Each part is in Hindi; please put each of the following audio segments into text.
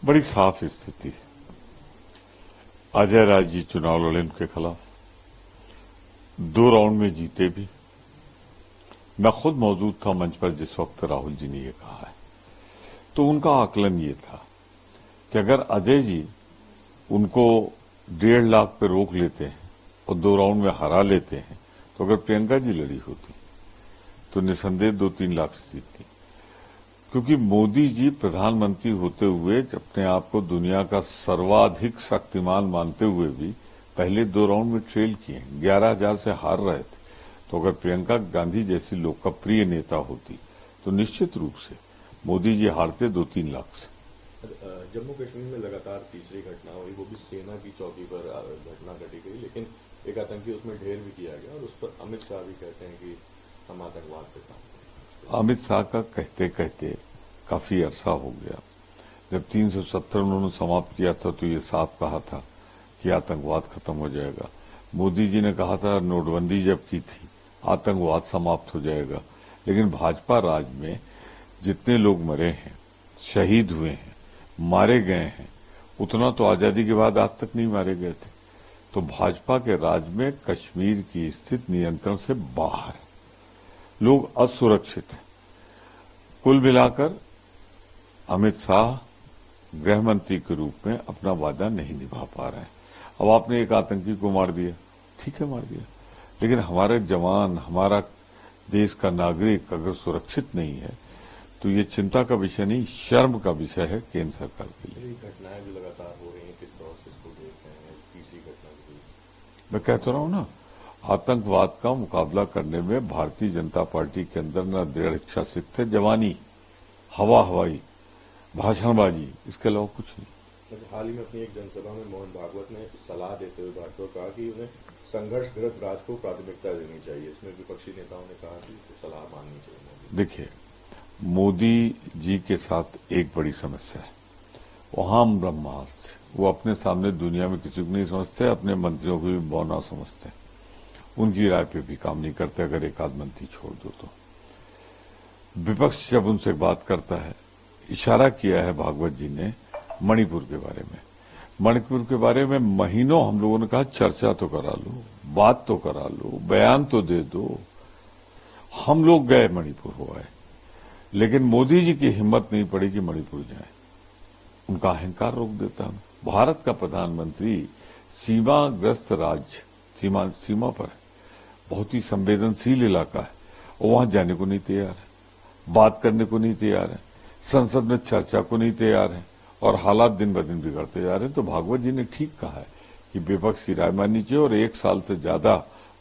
बड़ी साफ स्थिति। अजय राय जी चुनाव लड़े उनके खिलाफ, 2 राउंड में जीते भी। मैं खुद मौजूद था मंच पर जिस वक्त राहुल जी ने ये कहा है, तो उनका आकलन ये था कि अगर अजय जी उनको 1.5 लाख पे रोक लेते हैं और 2 राउंड में हरा लेते हैं, तो अगर प्रियंका जी लड़ी होती तो निसंदेह 2-3 लाख से जीतती। क्योंकि मोदी जी प्रधानमंत्री होते हुए अपने आप को दुनिया का सर्वाधिक शक्तिमान मानते हुए भी पहले 2 राउंड में ट्रेल किए, 11,000 से हार रहे थे। तो अगर प्रियंका गांधी जैसी लोकप्रिय नेता होती तो निश्चित रूप से मोदी जी हारते 2-3 लाख से। जम्मू कश्मीर में लगातार तीसरी घटना हुई, वो भी सेना की चौकी पर घटना घटी गई, लेकिन एक आतंकी उसमें ढेर भी किया गया और उस पर अमित शाह भी कहते हैं कि हम आतंकवाद पे काम करें। अमित शाह का कहते कहते काफी अरसा हो गया। जब 370 उन्होंने समाप्त किया था तो ये साफ कहा था कि आतंकवाद खत्म हो जाएगा। मोदी जी ने कहा था नोटबंदी जब की थी आतंकवाद समाप्त हो जाएगा। लेकिन भाजपा राज में जितने लोग मरे हैं, शहीद हुए हैं, मारे गए हैं, उतना तो आजादी के बाद आज तक नहीं मारे गए थे। तो भाजपा के राज में कश्मीर की स्थिति नियंत्रण से बाहर है, लोग असुरक्षित हैं। कुल मिलाकर अमित शाह गृह मंत्री के रूप में अपना वादा नहीं निभा पा रहे हैं। अब आपने एक आतंकी को मार दिया, ठीक है मार दिया, लेकिन हमारे जवान, हमारा देश का नागरिक अगर सुरक्षित नहीं है तो ये चिंता का विषय नहीं, शर्म का विषय है केंद्र सरकार के लिए। घटनाएं भी लगातार हो रही हैं, किस तरह से इसको देख रहे हैं? तीसरी घटना भी मैं कहता रहा हूं ना, आतंकवाद का मुकाबला करने में भारतीय जनता पार्टी के अंदर न दृढ़ इच्छा शक्ति है, जवानी, हवाई, भाषणबाजी, इसके अलावा कुछ नहीं। हाल ही में अपनी एक जनसभा में मोहन भागवत ने सलाह देते हुए भाजपा को कहा कि उन्हें संघर्षग्रस्त राज्य को प्राथमिकता देनी चाहिए। इसमें विपक्षी नेताओं ने कहा कि सलाह माननी चाहिए। देखिए, मोदी जी के साथ एक बड़ी समस्या है, वो हम ब्रह्मास्त्र, वो अपने सामने दुनिया में किसी को नहीं समझते, अपने मंत्रियों को भी बौना समझते, उनकी राय पे भी काम नहीं करते अगर एक आध मंत्री छोड़ दो तो। विपक्ष जब उनसे बात करता है, इशारा किया है भागवत जी ने मणिपुर के बारे में, मणिपुर के बारे में महीनों हम लोगों ने कहा चर्चा तो करा लो, बात तो करा लो, बयान तो दे दो। हम लोग गए मणिपुर हो आए, लेकिन मोदी जी की हिम्मत नहीं पड़ी कि मणिपुर जाए, उनका अहंकार रोक देता है। भारत का प्रधानमंत्री सीमाग्रस्त राज्य, सीमा पर है, बहुत ही संवेदनशील इलाका है, और वहां जाने को नहीं तैयार है, बात करने को नहीं तैयार है, संसद में चर्चा को नहीं तैयार है, और हालात दिन ब दिन बिगड़ते जा रहे हैं। तो भागवत जी ने ठीक कहा है कि विपक्ष की राय माननी चाहिए, और 1 साल से ज्यादा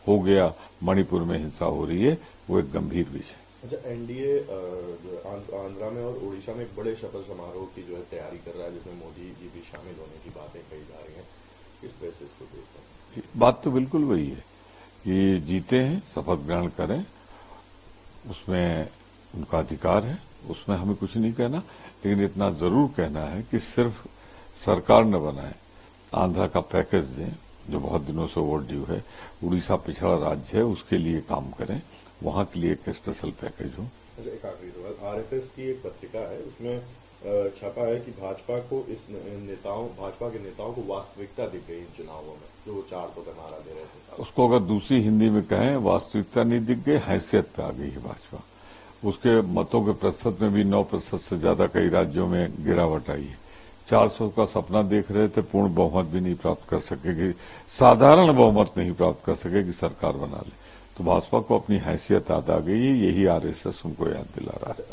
हो गया मणिपुर में हिंसा हो रही है, वो एक गंभीर विषय है। अच्छा, एनडीए आंध्रा में और ओडिशा में एक बड़े शपथ समारोह की जो है तैयारी कर रहा है, जिसमें मोदी जी भी शामिल होने की बातें कही जा रही हैं। किस तरह से इसको देखते हैं? बात तो बिल्कुल वही है कि जीते हैं, शपथ ग्रहण करें, उसमें उनका अधिकार है, उसमें हमें कुछ नहीं कहना, लेकिन इतना जरूर कहना है कि सिर्फ सरकार न बनाए, आंध्रा का पैकेज दें जो बहुत दिनों से ओवरड्यू है, उड़ीसा पिछड़ा राज्य है उसके लिए काम करें, वहां के लिए एक स्पेशल पैकेज हो। अच्छा, एक आखिरी सवाल, आरएसएस की एक पत्रिका है, उसमें छपा है कि भाजपा के नेताओं को वास्तविकता दिख गई इन चुनावों में, जो वो 400 का नारा दे रहे थे। उसको अगर दूसरी हिंदी में कहें, वास्तविकता नहीं दिख गई, हैसियत पे आ गई है भाजपा। उसके मतों के प्रतिशत में भी 9% से ज्यादा कई राज्यों में गिरावट आई है। 400 का सपना देख रहे थे, पूर्ण बहुमत भी नहीं प्राप्त कर सकेगी, साधारण बहुमत नहीं प्राप्त कर सकेगी, सरकार बना ले। तो भाजपा को अपनी हैसियत याद आ गई है, यही आरएसएस उनको याद दिला रहा है।